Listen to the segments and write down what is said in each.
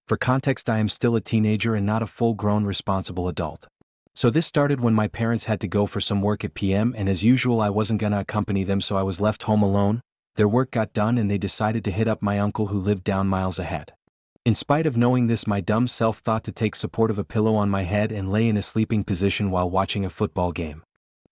For context, I am still a teenager and not a full-grown responsible adult. So this started when my parents had to go for some work at PM, and as usual I wasn't gonna accompany them, so I was left home alone. Their work got done and they decided to hit up my uncle who lived down miles ahead. In spite of knowing this, my dumb self thought to take support of a pillow on my head and lay in a sleeping position while watching a football game.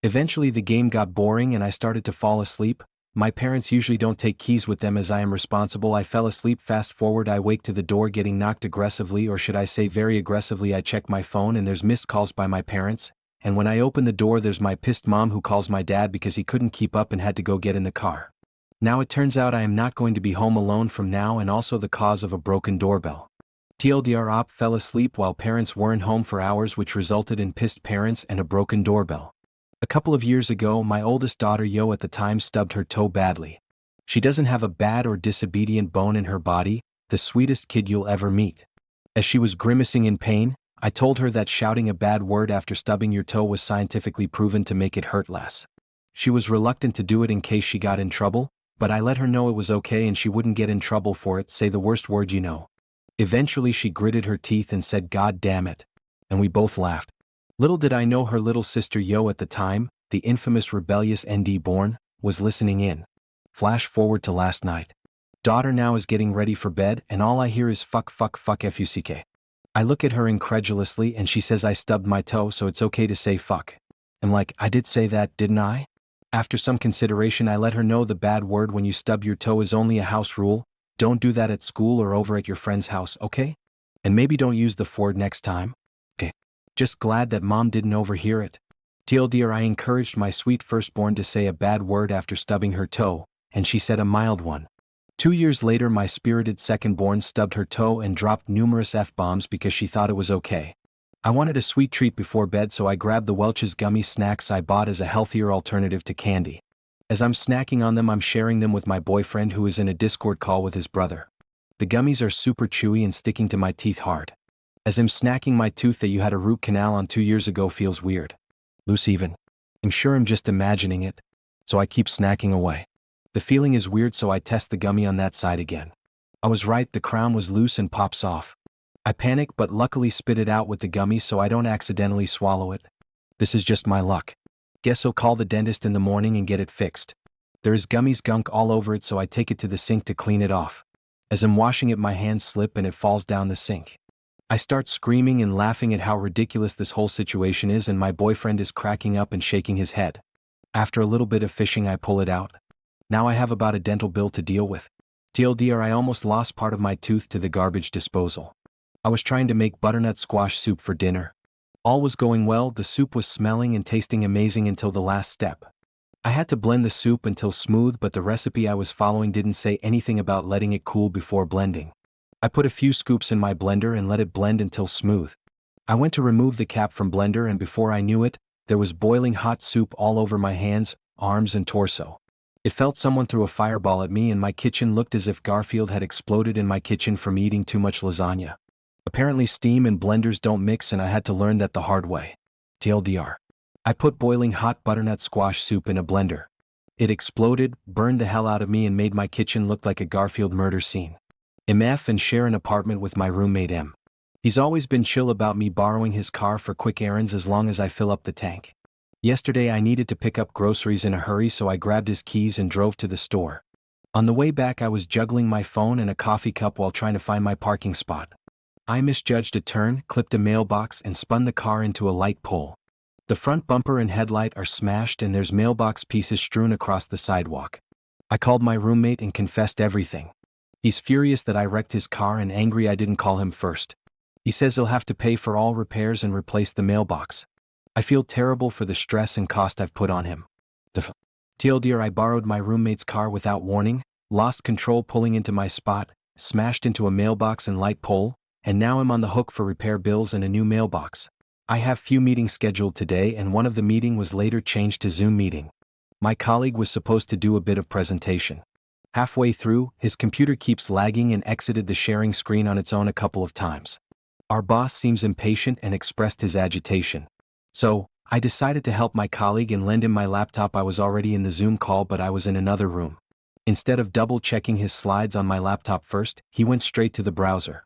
Eventually the game got boring and I started to fall asleep. My parents usually don't take keys with them as I am responsible. I fell asleep. Fast forward, I wake to the door getting knocked aggressively, or should I say very aggressively. I check my phone and there's missed calls by my parents, and when I open the door there's my pissed mom who calls my dad because he couldn't keep up and had to go get in the car. Now it turns out I am not going to be home alone from now, and also the cause of a broken doorbell. TLDR, op fell asleep while parents weren't home for hours, which resulted in pissed parents and a broken doorbell. A couple of years ago, my oldest daughter Yo at the time stubbed her toe badly. She doesn't have a bad or disobedient bone in her body, the sweetest kid you'll ever meet. As she was grimacing in pain, I told her that shouting a bad word after stubbing your toe was scientifically proven to make it hurt less. She was reluctant to do it in case she got in trouble, but I let her know it was okay and she wouldn't get in trouble for it. Say the worst word you know. Eventually she gritted her teeth and said, "God damn it." And we both laughed. Little did I know her little sister Yo at the time, the infamous rebellious ND born, was listening in. Flash forward to last night. Daughter now is getting ready for bed and all I hear is fuck fuck. I look at her incredulously and she says I stubbed my toe, so it's okay to say fuck. I'm like, I did say that, didn't I? After some consideration I let her know the bad word when you stub your toe is only a house rule. Don't do that at school or over at your friend's house, okay? And maybe don't use the Ford next time. Okay. Just glad that mom didn't overhear it. TLDR, I encouraged my sweet firstborn to say a bad word after stubbing her toe, and she said a mild one. 2 years later my spirited secondborn stubbed her toe and dropped numerous F-bombs because she thought it was okay. I wanted a sweet treat before bed, so I grabbed the Welch's gummy snacks I bought as a healthier alternative to candy. As I'm snacking on them, I'm sharing them with my boyfriend who is in a Discord call with his brother. The gummies are super chewy and sticking to my teeth hard. As I'm snacking, my tooth that you had a root canal on 2 years ago feels weird. Loose even. I'm sure I'm just imagining it. So I keep snacking away. The feeling is weird, so I test the gummy on that side again. I was right, the crown was loose and pops off. I panic but luckily spit it out with the gummy so I don't accidentally swallow it. This is just my luck. Guess I'll call the dentist in the morning and get it fixed. There is gummies gunk all over it, so I take it to the sink to clean it off. As I'm washing it, my hands slip and it falls down the sink. I start screaming and laughing at how ridiculous this whole situation is, and my boyfriend is cracking up and shaking his head. After a little bit of fishing I pull it out. Now I have about a dental bill to deal with. TLDR, I almost lost part of my tooth to the garbage disposal. I was trying to make butternut squash soup for dinner. All was going well, the soup was smelling and tasting amazing until the last step. I had to blend the soup until smooth, but the recipe I was following didn't say anything about letting it cool before blending. I put a few scoops in my blender and let it blend until smooth. I went to remove the cap from blender and before I knew it, there was boiling hot soup all over my hands, arms and torso. It felt someone threw a fireball at me and my kitchen looked as if Garfield had exploded in my kitchen from eating too much lasagna. Apparently steam and blenders don't mix and I had to learn that the hard way. TLDR. I put boiling hot butternut squash soup in a blender. It exploded, burned the hell out of me and made my kitchen look like a Garfield murder scene. MF and share an apartment with my roommate M. He's always been chill about me borrowing his car for quick errands as long as I fill up the tank. Yesterday I needed to pick up groceries in a hurry, so I grabbed his keys and drove to the store. On the way back I was juggling my phone and a coffee cup while trying to find my parking spot. I misjudged a turn, clipped a mailbox and spun the car into a light pole. The front bumper and headlight are smashed and there's mailbox pieces strewn across the sidewalk. I called my roommate and confessed everything. He's furious that I wrecked his car and angry I didn't call him first. He says he'll have to pay for all repairs and replace the mailbox. I feel terrible for the stress and cost I've put on him. TLDR, I borrowed my roommate's car without warning, lost control pulling into my spot, smashed into a mailbox and light pole, and now I'm on the hook for repair bills and a new mailbox. I have few meetings scheduled today and one of the meeting was later changed to Zoom meeting. My colleague was supposed to do a bit of presentation. Halfway through, his computer keeps lagging and exited the sharing screen on its own a couple of times. Our boss seems impatient and expressed his agitation. So, I decided to help my colleague and lend him my laptop. I was already in the Zoom call but I was in another room. Instead of double checking his slides on my laptop first, he went straight to the browser.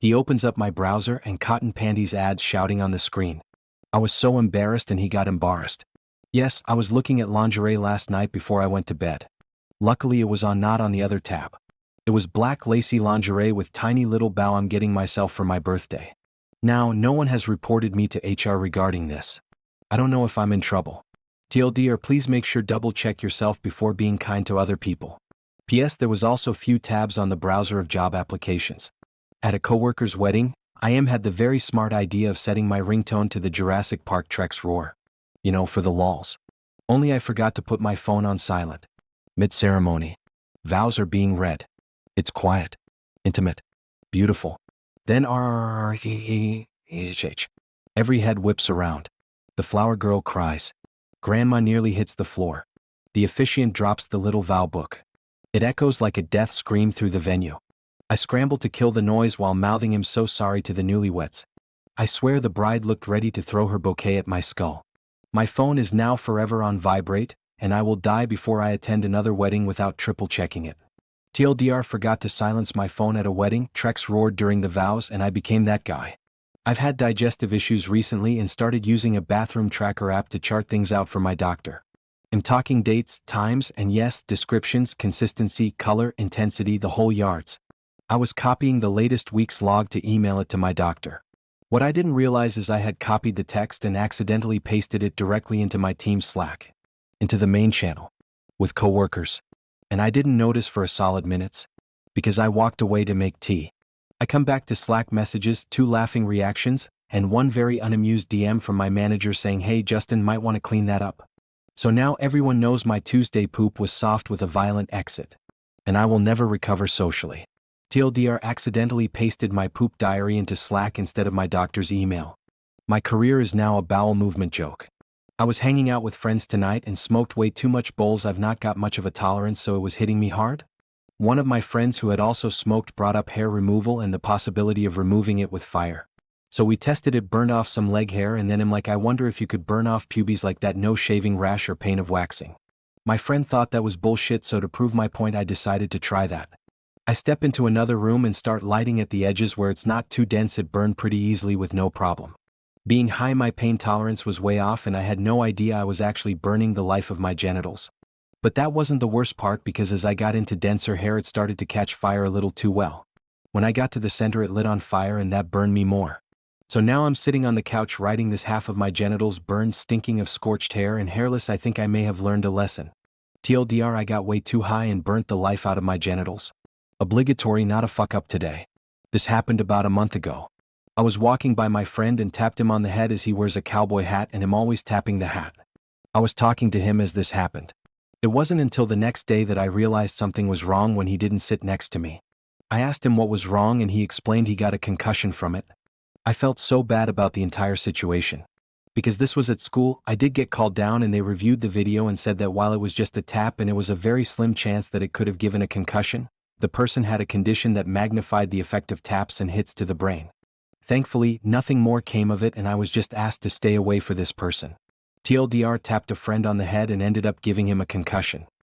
He opens up my browser and cotton panties ads shouting on the screen. I was so embarrassed and he got embarrassed. Yes, I was looking at lingerie last night before I went to bed. Luckily it was not on the other tab. It was black lacy lingerie with tiny little bow I'm getting myself for my birthday. Now, no one has reported me to HR regarding this. I don't know if I'm in trouble. TLDR, please make sure double check yourself before being kind to other people. PS, there was also few tabs on the browser of job applications. At a coworker's wedding, I had the very smart idea of setting my ringtone to the Jurassic Park Trek's roar. You know, for the lols. Only I forgot to put my phone on silent. Mid-ceremony. Vows are being read. It's quiet. Intimate. Beautiful. Then every head whips around. The flower girl cries. Grandma nearly hits the floor. The officiant drops the little vow book. It echoes like a death scream through the venue. I scramble to kill the noise while mouthing "I'm so sorry" to the newlyweds. I swear the bride looked ready to throw her bouquet at my skull. My phone is now forever on vibrate, and I will die before I attend another wedding without triple checking it. TLDR, forgot to silence my phone at a wedding, Trex roared during the vows and I became that guy. I've had digestive issues recently and started using a bathroom tracker app to chart things out for my doctor. I'm talking dates, times, and yes, descriptions, consistency, color, intensity, the whole yards. I was copying the latest week's log to email it to my doctor. What I didn't realize is I had copied the text and accidentally pasted it directly into my team's Slack. Into the main channel. With coworkers. And I didn't notice for a solid minutes. Because I walked away to make tea. I come back to Slack messages, 2 laughing reactions, and 1 very unamused DM from my manager saying, "Hey Justin, might want to clean that up." So now everyone knows my Tuesday poop was soft with a violent exit. And I will never recover socially. TLDR, accidentally pasted my poop diary into Slack instead of my doctor's email. My career is now a bowel movement joke. I was hanging out with friends tonight and smoked way too much bowls. I've not got much of a tolerance, so it was hitting me hard. One of my friends who had also smoked brought up hair removal and the possibility of removing it with fire. So we tested it, burned off some leg hair, and then I'm like, I wonder if you could burn off pubes like that, no shaving rash or pain of waxing. My friend thought that was bullshit, so to prove my point I decided to try that. I step into another room and start lighting at the edges where it's not too dense. It burned pretty easily with no problem. Being high, my pain tolerance was way off and I had no idea I was actually burning the life of my genitals. But that wasn't the worst part, because as I got into denser hair it started to catch fire a little too well. When I got to the center it lit on fire and that burned me more. So now I'm sitting on the couch writing this, half of my genitals burned, stinking of scorched hair and hairless. I think I may have learned a lesson. TLDR, I got way too high and burnt the life out of my genitals. Obligatory not a fuck up today. This happened about a month ago. I was walking by my friend and tapped him on the head as he wears a cowboy hat and I'm always tapping the hat. I was talking to him as this happened. It wasn't until the next day that I realized something was wrong when he didn't sit next to me. I asked him what was wrong and he explained he got a concussion from it. I felt so bad about the entire situation. Because this was at school, I did get called down and they reviewed the video and said that while it was just a tap and it was a very slim chance that it could have given a concussion, the person had a condition that magnified the effect of taps and hits to the brain. Thankfully, nothing more came of it and I was just asked to stay away for this person. TLDR, tapped a friend on the head and ended up giving him a concussion.